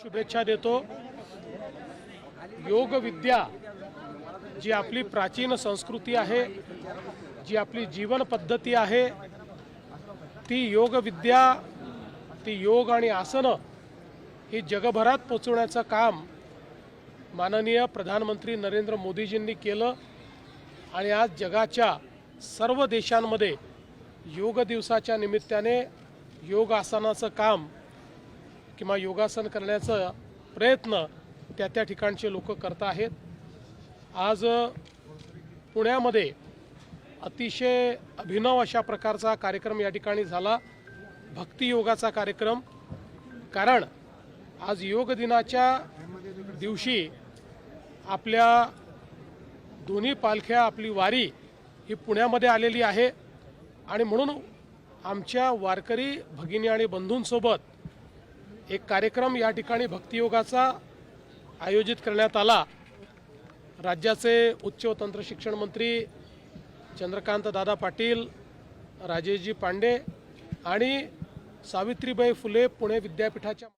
शुभेच्छा देतो। योग विद्या जी आपली प्राचीन संस्कृती आहे, जी आपली जीवन पद्धती आहे, ती योग विद्या, ती योग आणि आसनं ही जगभरात पोचवण्याचं काम माननीय प्रधानमंत्री नरेंद्र मोदीजींनी केलं आणि आज जगाच्या सर्व देशांमध्ये योग दिवसाच्या निमित्ताने योग आसनाचं काम किंवा योगासन करण्याचा प्रयत्न त्या ठिकाणचे लोक करत आहेत। आज पुण्यामध्ये अतिशय अभिनव अशा प्रकारचा कार्यक्रम या ठिकाणी झाला, भक्ती योगाचा कार्यक्रम। कारण आज योग दिनाच्या दिवशी आपल्या दोन्ही पालख्या, आपली वारी ही पुण्यामध्ये आलेली आहे आणि म्हणून आमच्या वारकरी भगिनी आणि बंधूंसोबत एक कार्यक्रम या ठिकाणी भक्तियोगाचा आयोजित करण्यात आला। राज्याचे उच्च व तंत्र शिक्षण मंत्री चंद्रकांत दादा पाटील, राजेशजी पांडे आणि सावित्रीबाई फुले पुणे विद्यापीठाच्या